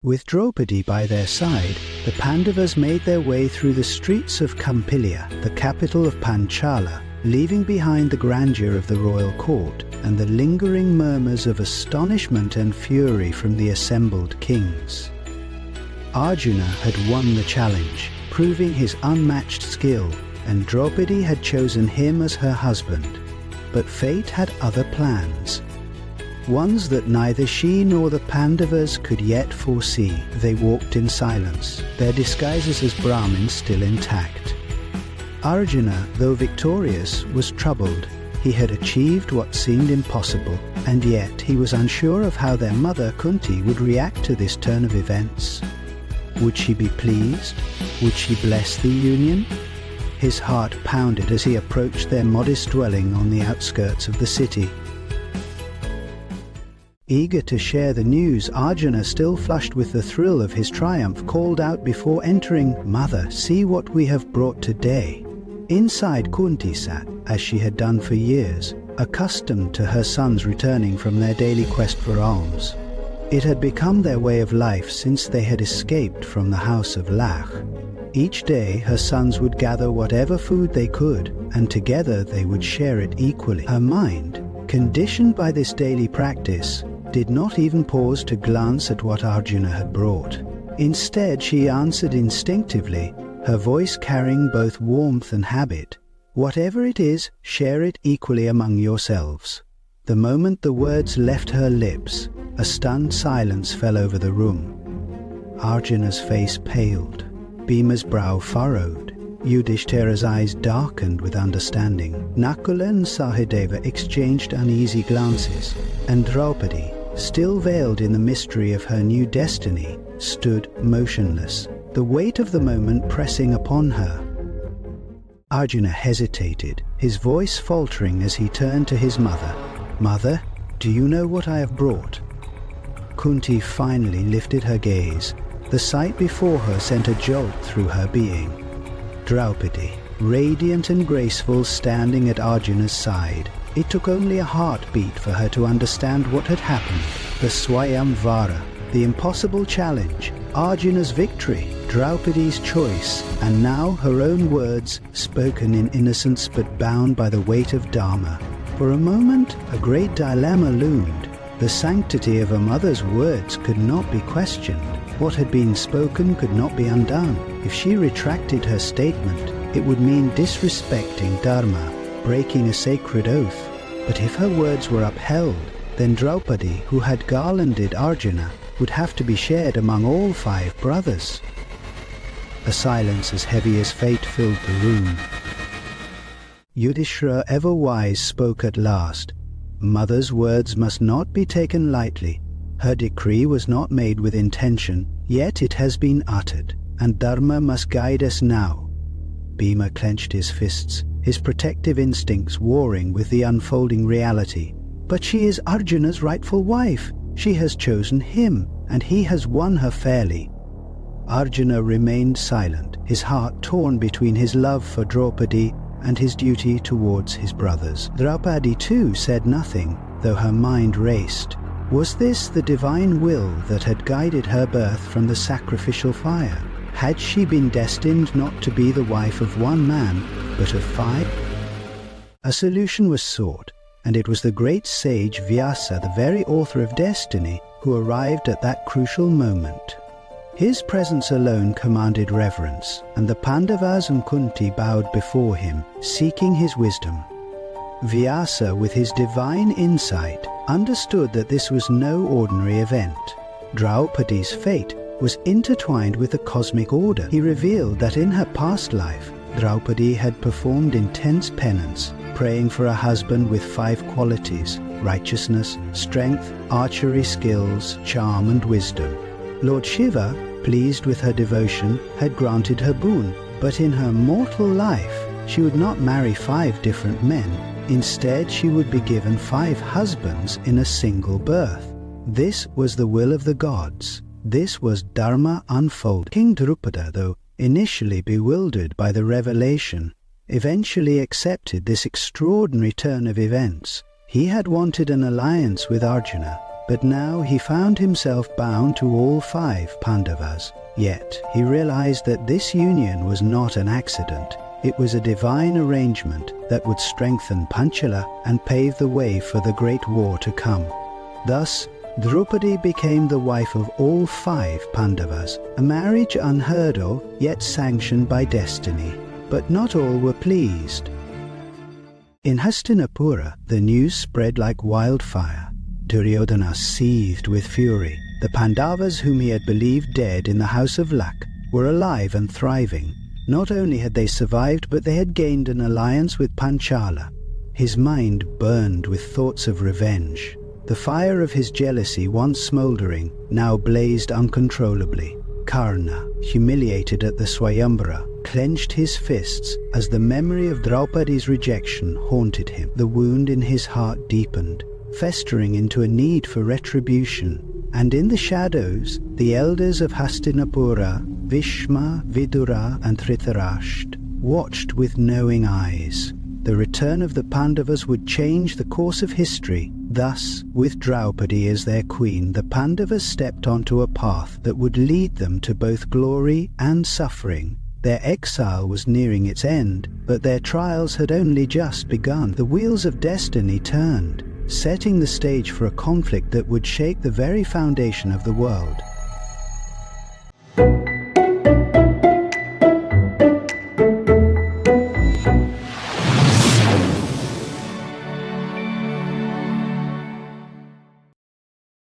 With Draupadi by their side, the Pandavas made their way through the streets of Kampilia, the capital of Panchala, leaving behind the grandeur of the royal court and the lingering murmurs of astonishment and fury from the assembled kings. Arjuna had won the challenge, proving his unmatched skill, and Draupadi had chosen him as her husband. But fate had other plans, ones that neither she nor the Pandavas could yet foresee. They walked in silence, their disguises as Brahmins still intact. Arjuna, though victorious, was troubled. He had achieved what seemed impossible, and yet he was unsure of how their mother Kunti would react to this turn of events. Would she be pleased? Would she bless the union? His heart pounded as he approached their modest dwelling on the outskirts of the city. Eager to share the news, Arjuna, still flushed with the thrill of his triumph, called out before entering, "Mother, see what we have brought today." Inside, Kunti sat, as she had done for years, accustomed to her sons returning from their daily quest for alms. It had become their way of life since they had escaped from the house of Lach. Each day her sons would gather whatever food they could, and together they would share it equally. Her mind, conditioned by this daily practice, did not even pause to glance at what Arjuna had brought. Instead, she answered instinctively, her voice carrying both warmth and habit, "Whatever it is, share it equally among yourselves." The moment the words left her lips, a stunned silence fell over the room. Arjuna's face paled, Bhima's brow furrowed, Yudhishthira's eyes darkened with understanding. Nakula and Sahadeva exchanged uneasy glances, and Draupadi, still veiled in the mystery of her new destiny, stood motionless, the weight of the moment pressing upon her. Arjuna hesitated, his voice faltering as he turned to his mother. "Mother, do you know what I have brought?" Kunti finally lifted her gaze. The sight before her sent a jolt through her being. Draupadi, radiant and graceful, standing at Arjuna's side. It took only a heartbeat for her to understand what had happened. The Swayamvara, the impossible challenge, Arjuna's victory, Draupadi's choice, and now her own words, spoken in innocence but bound by the weight of Dharma. For a moment, a great dilemma loomed. The sanctity of a mother's words could not be questioned. What had been spoken could not be undone. If she retracted her statement, it would mean disrespecting Dharma, breaking a sacred oath. But if her words were upheld, then Draupadi, who had garlanded Arjuna, would have to be shared among all 5 brothers. A silence as heavy as fate filled the room. Yudhishthira, ever wise, spoke at last. Mother's words must not be taken lightly. Her decree was not made with intention, yet it has been uttered, and Dharma must guide us now. Bhima clenched his fists, his protective instincts warring with the unfolding reality. But she is Arjuna's rightful wife. She has chosen him, and he has won her fairly. Arjuna remained silent, his heart torn between his love for Draupadi and his duty towards his brothers. Draupadi too said nothing, though her mind raced. Was this the divine will that had guided her birth from the sacrificial fire? Had she been destined not to be the wife of one man, but of 5? A solution was sought, and it was the great sage Vyasa, the very author of destiny, who arrived at that crucial moment. His presence alone commanded reverence, and the Pandavas and Kunti bowed before him, seeking his wisdom. Vyasa, with his divine insight, understood that this was no ordinary event. Draupadi's fate was intertwined with the cosmic order. He revealed that in her past life, Draupadi had performed intense penance, praying for a husband with 5 qualities: righteousness, strength, archery skills, charm and wisdom. Lord Shiva, pleased with her devotion, had granted her boon, but in her mortal life she would not marry 5 different men. Instead, she would be given 5 husbands in a single birth. This was the will of the gods. This was Dharma unfolded. King Drupada, though initially bewildered by the revelation, eventually accepted this extraordinary turn of events. He had wanted an alliance with Arjuna, but now he found himself bound to all 5 Pandavas. Yet he realized that this union was not an accident. It was a divine arrangement that would strengthen Panchala and pave the way for the great war to come. Thus, Draupadi became the wife of all 5 Pandavas, a marriage unheard of, yet sanctioned by destiny. But not all were pleased. In Hastinapura, the news spread like wildfire. Duryodhana seethed with fury. The Pandavas whom he had believed dead in the house of Lak were alive and thriving. Not only had they survived, but they had gained an alliance with Panchala. His mind burned with thoughts of revenge. The fire of his jealousy, once smouldering, now blazed uncontrollably. Karna, humiliated at the Swayamvara, clenched his fists as the memory of Draupadi's rejection haunted him. The wound in his heart deepened, festering into a need for retribution. And in the shadows, the elders of Hastinapura, Bhishma, Vidura and Dhritarashtra, watched with knowing eyes. The return of the Pandavas would change the course of history. Thus, with Draupadi as their queen, the Pandavas stepped onto a path that would lead them to both glory and suffering. Their exile was nearing its end, but their trials had only just begun. The wheels of destiny turned, setting the stage for a conflict that would shake the very foundation of the world.